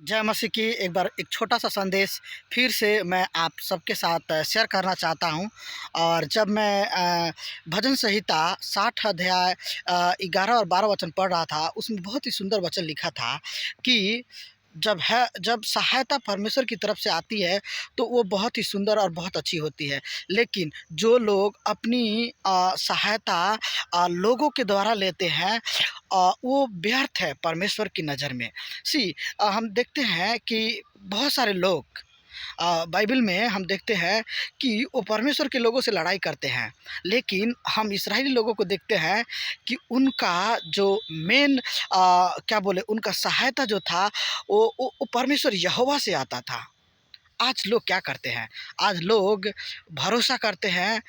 जय मसीह की एक बार एक छोटा-सा संदेश फिर से मैं आप सबके साथ शेयर करना चाहता हूँ। और जब मैं भजन संहिता 60 अध्याय 11 और 12 वचन पढ़ रहा था, उसमें बहुत ही सुंदर वचन लिखा था कि जब सहायता परमेश्वर की तरफ से आती है, तो वो बहुत ही सुंदर और बहुत अच्छी होती है। लेकिन जो लोग अपनी सहायता लोगों के द्वारा लेते हैं, वो व्यर्थ है परमेश्वर की नज़र में। हम देखते हैं कि बहुत सारे लोग बाइबल में हम देखते हैं कि वो परमेश्वर के लोगों से लड़ाई करते हैं। लेकिन हम इस्राएली लोगों को देखते हैं कि उनका जो मेन क्या बोले, उनका सहायता जो था वो परमेश्वर यहोवा से आता था। आज लोग क्या करते हैं? आज लोग भरोसा करते हैं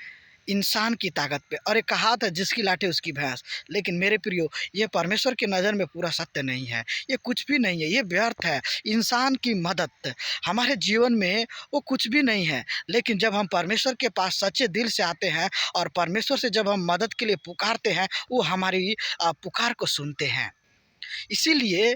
इंसान की ताकत पे, और एक कहावत है, जिसकी लाठी उसकी भैंस। लेकिन मेरे प्रियो, ये परमेश्वर की नज़र में पूरा सत्य नहीं है। ये कुछ भी नहीं है, ये व्यर्थ है। इंसान की मदद हमारे जीवन में वो कुछ भी नहीं है। लेकिन जब हम परमेश्वर के पास सच्चे दिल से आते हैं और परमेश्वर से जब हम मदद के लिए पुकारते हैं, वो हमारी पुकार को सुनते हैं। इसीलिए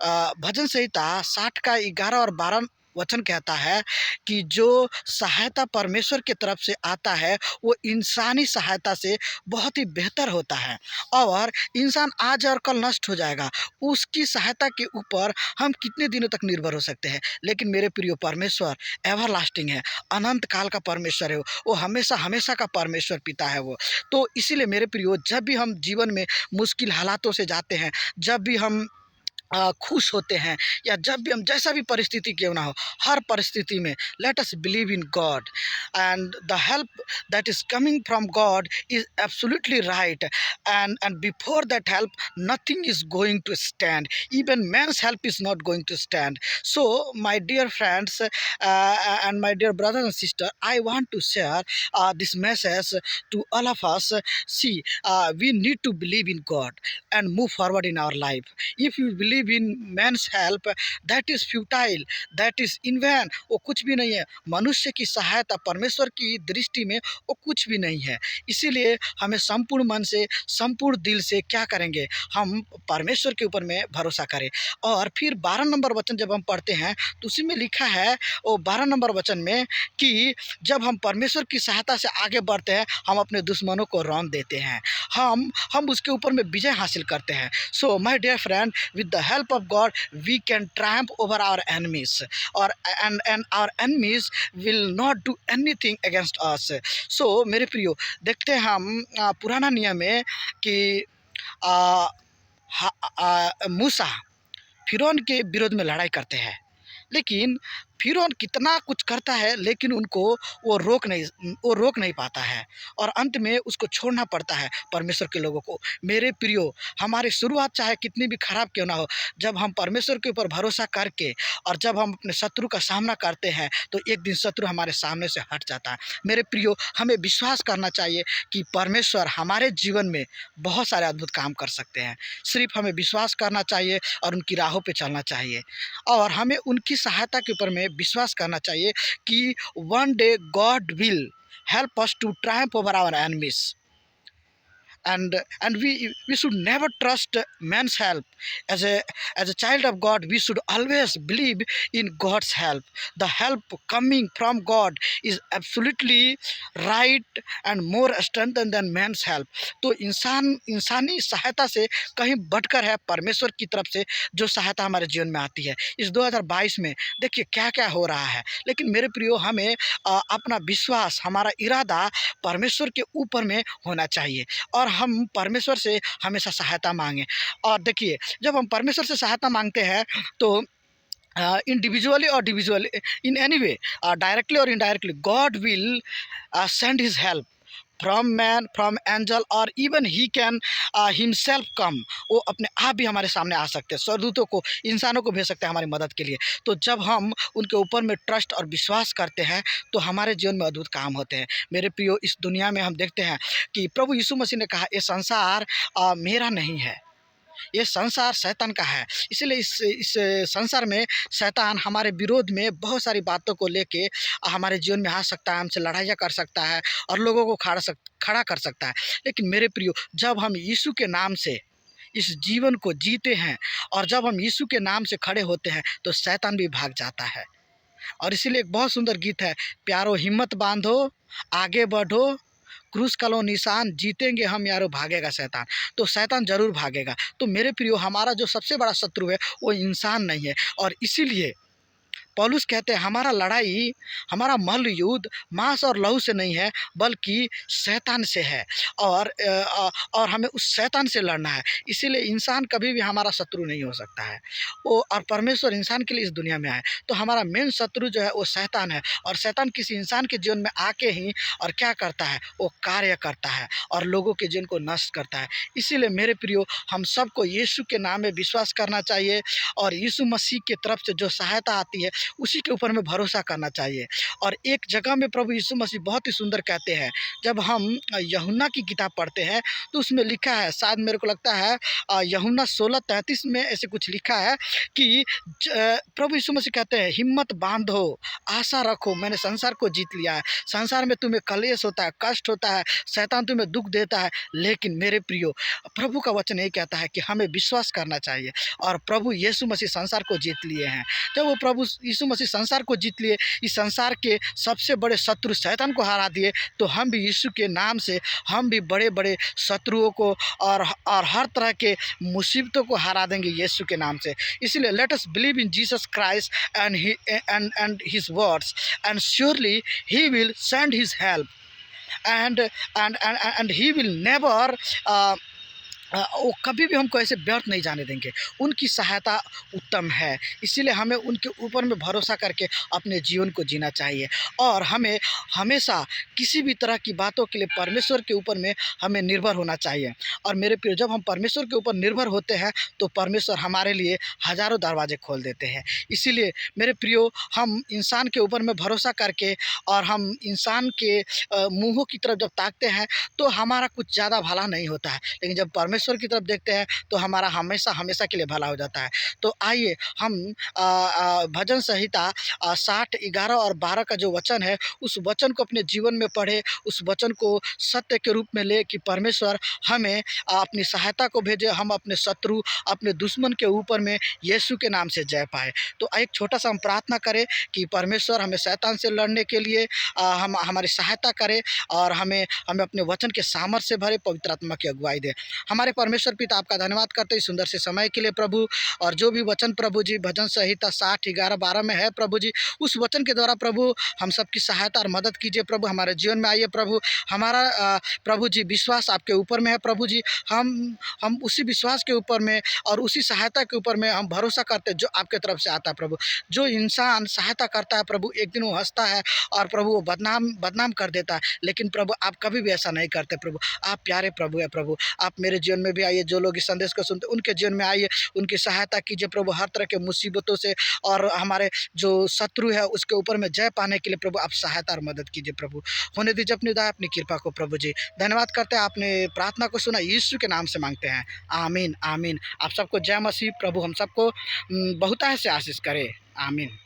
भजन संहिता 60 का 11 और 12 वचन कहता है कि जो सहायता परमेश्वर की तरफ से आता है, वो इंसानी सहायता से बहुत ही बेहतर होता है। और इंसान आज और कल नष्ट हो जाएगा, उसकी सहायता के ऊपर हम कितने दिनों तक निर्भर हो सकते हैं। लेकिन मेरे प्रिय, परमेश्वर एवरलास्टिंग है, अनंत काल का परमेश्वर है। वो हमेशा हमेशा का परमेश्वर पिता है वो। तो इसीलिए मेरे प्रियो, जब भी हम जीवन में मुश्किल हालातों से जाते हैं, जब भी हम खुश होते हैं, या जब भी हम जैसा भी परिस्थिति क्यों ना हो, हर परिस्थिति में let us believe in God, and the help that is coming from God is absolutely right. And before that help nothing is going to stand, even man's help is not going to stand. So my dear friends and my dear brothers and sisters, I want to share this message to all of us. We need to believe in God and move forward in our life. If you believe in man's help, that is futile, that is in vain। वो कुछ भी नहीं है। मनुष्य की सहायता परमेश्वर की दृष्टि में वो कुछ भी नहीं है। इसीलिए हमें संपूर्ण मन से, संपूर्ण दिल से क्या करेंगे, हम परमेश्वर के ऊपर में भरोसा करें। और फिर 12 नंबर वचन जब हम पढ़ते हैं, तो उसी में लिखा है, वो 12 नंबर वचन में, कि जब हम परमेश्वर की सहायता से आगे बढ़ते हैं, हम अपने दुश्मनों को रौंद देते हैं, हम उसके ऊपर में विजय हासिल करते हैं। So my dear friend, with the help of God we can triumph over our enemies, और and our enemies will not do anything against us. So मेरे प्रियो, देखते हैं हम पुराना नियम में कि आ, मूसा फिरौन के विरोध में लड़ाई करते हैं। लेकिन फिरौन कितना कुछ करता है, लेकिन उनको वो रोक नहीं पाता है, और अंत में उसको छोड़ना पड़ता है परमेश्वर के लोगों को। मेरे प्रियो, हमारी शुरुआत चाहे कितनी भी खराब क्यों ना हो, जब हम परमेश्वर के ऊपर भरोसा करके और जब हम अपने शत्रु का सामना करते हैं, तो एक दिन शत्रु हमारे सामने से हट जाता है। मेरे प्रियो, हमें विश्वास करना चाहिए कि परमेश्वर हमारे जीवन में बहुत सारे अद्भुत काम कर सकते हैं। सिर्फ हमें विश्वास करना चाहिए और उनकी राहों पे चलना चाहिए, और हमें उनकी सहायता के ऊपर में विश्वास करना चाहिए कि one day God will help us to triumph over our enemies. And we should never trust man's help. As a child of God, we should always believe in God's help. The help coming from God is absolutely right and more strengthened than man's help. तो इंसानी सहायता से कहीं बढ़कर है परमेश्वर की तरफ से जो सहायता हमारे जीवन में आती है। इस 2022 में देखिए क्या क्या हो रहा है। लेकिन मेरे प्रियो, हमें अपना विश्वास, हमारा इरादा परमेश्वर के ऊपर में होना चाहिए, और हम परमेश्वर से हमेशा सहायता मांगें। और देखिए, जब हम परमेश्वर से सहायता मांगते हैं, तो इंडिविजुअली और डिविजुअली, इन एनी वे, डायरेक्टली और indirectly, God will send his help from man, from angel, और इवन ही कैन हिमसेल्फ कम। वो अपने आप भी हमारे सामने आ सकते हैं, स्वर्गदूतों को, इंसानों को भेज सकते हैं हमारी मदद के लिए। तो जब हम उनके ऊपर में ट्रस्ट और विश्वास करते हैं, तो हमारे जीवन में अद्भुत काम होते हैं। मेरे प्रियो, इस दुनिया में हम देखते हैं कि प्रभु यीशु मसीह ने कहा, ये संसार मेरा नहीं है, ये संसार शैतान का है। इसीलिए इस संसार में शैतान हमारे विरोध में बहुत सारी बातों को लेके हमारे जीवन में आ सकता है, हमसे लड़ाइयाँ कर सकता है, और लोगों को खड़ा कर सकता है। लेकिन मेरे प्रियो, जब हम यीशु के नाम से इस जीवन को जीते हैं और जब हम यीशु के नाम से खड़े होते हैं तो शैतान भी भाग जाता है। और इसीलिए एक बहुत सुंदर गीत है, प्यारो हिम्मत बांधो, आगे बढ़ो, क्रूस का लो निशान, जीतेंगे हम यारो, भागेगा शैतान। तो शैतान ज़रूर भागेगा। तो मेरे प्रियो, हमारा जो सबसे बड़ा शत्रु है वो इंसान नहीं है। और इसीलिए पौलुस कहते हैं हमारा लड़ाई, हमारा मल्ल युद्ध मांस और लहू से नहीं है बल्कि शैतान से है। और हमें उस शैतान से लड़ना है। इसीलिए इंसान कभी भी हमारा शत्रु नहीं हो सकता है। वो और परमेश्वर इंसान के लिए इस दुनिया में आए, तो हमारा मेन शत्रु जो है वो शैतान है। और शैतान किसी इंसान के जीवन में आके ही और क्या करता है, वो कार्य करता है और लोगों के जीवन को नष्ट करता है। इसीलिए मेरे प्रियो, हम सबको यीशु के नाम में विश्वास करना चाहिए और यीशु मसीह की तरफ से जो सहायता आती है उसी के ऊपर में भरोसा करना चाहिए। और एक जगह में प्रभु यीशु मसीह बहुत ही सुंदर कहते हैं, जब हम यूहन्ना की किताब पढ़ते हैं तो उसमें लिखा है, शायद मेरे को लगता है यूहन्ना 16:33 में ऐसे कुछ लिखा है कि प्रभु यीशु मसीह कहते हैं, हिम्मत बांधो, आशा रखो, मैंने संसार को जीत लिया है। संसार में तुम्हें कलेश होता है, कष्ट होता है, शैतान तुम्हें दुख देता है, लेकिन मेरे प्रियो, प्रभु का वचन यही कहता है कि हमें विश्वास करना चाहिए। और प्रभु यीशु मसीह संसार को जीत लिए हैं। जब वो प्रभु यीशु मसीह संसार को जीत लिए, इस संसार के सबसे बड़े शत्रु शैतान को हरा दिए, तो हम भी यीशु के नाम से हम भी बड़े बड़े शत्रुओं को और हर तरह के मुसीबतों को हरा देंगे यीशु के नाम से। इसलिए late us believe in Jesus Christ and his words and surely he will send his help and he will never वो कभी भी हमको ऐसे व्यर्थ नहीं जाने देंगे। उनकी सहायता उत्तम है, इसीलिए हमें उनके ऊपर में भरोसा करके अपने जीवन को जीना चाहिए। और हमें हमेशा किसी भी तरह की बातों के लिए परमेश्वर के ऊपर में हमें निर्भर होना चाहिए। और मेरे प्रिय, जब हम परमेश्वर के ऊपर निर्भर होते हैं तो परमेश्वर हमारे लिए हज़ारों दरवाजे खोल देते हैं। इसीलिए मेरे प्रियो, हम इंसान के ऊपर में भरोसा करके और हम इंसान के मुँहों की तरफ जब ताकते हैं तो हमारा कुछ ज़्यादा भला नहीं होता है, लेकिन जब परमेश्वर की तरफ देखते हैं तो हमारा हमेशा हमेशा के लिए भला हो जाता है। तो आइए हम भजन संहिता 60, 11 और 12 का जो वचन है, उस वचन को अपने जीवन में पढ़े, उस वचन को सत्य के रूप में ले कि परमेश्वर हमें अपनी सहायता को भेजे, हम अपने शत्रु, अपने दुश्मन के ऊपर में यीशु के नाम से जय पाए। तो एक छोटा सा हम प्रार्थना करें कि परमेश्वर हमें शैतान से लड़ने के लिए हम हमारी सहायता करे और हमें अपने वचन के सामर्थ्य से भरे, पवित्र आत्मा की अगुवाई दे। हमारे परमेश्वर पिता, आपका धन्यवाद करते हैं सुंदर से समय के लिए प्रभु। और जो भी वचन प्रभु जी भजन संहिता 60, 11, 12 में है प्रभु जी, उस वचन के द्वारा प्रभु हम सबकी सहायता और मदद कीजिए प्रभु। हमारे जीवन में आइए प्रभु। हमारा प्रभु जी विश्वास आपके ऊपर में है प्रभु जी। हम उसी विश्वास के ऊपर में और उसी सहायता के ऊपर में हम भरोसा करते हैं जो आपके तरफ से आता है प्रभु। जो इंसान सहायता करता है प्रभु, एक दिन वो हंसता है और प्रभु वो बदनाम कर देता है, लेकिन प्रभु आप कभी भी ऐसा नहीं करते प्रभु। आप प्यारे प्रभु है प्रभु। आप मेरे जीवन में भी आइए, जो लोग इस संदेश को सुनते उनके जीवन में आइए, उनकी सहायता कीजिए प्रभु, हर तरह के मुसीबतों से और हमारे जो शत्रु है उसके ऊपर में जय पाने के लिए प्रभु आप सहायता और मदद कीजिए प्रभु। होने दीजिए अपनी दया, अपनी कृपा को प्रभु जी। धन्यवाद करते हैं, आपने प्रार्थना को सुना, यीशु के नाम से मांगते हैं, आमीन आमीन। आप सबको जय मसीह। प्रभु हम सबको बहुतायत से आशीष करे, आमीन।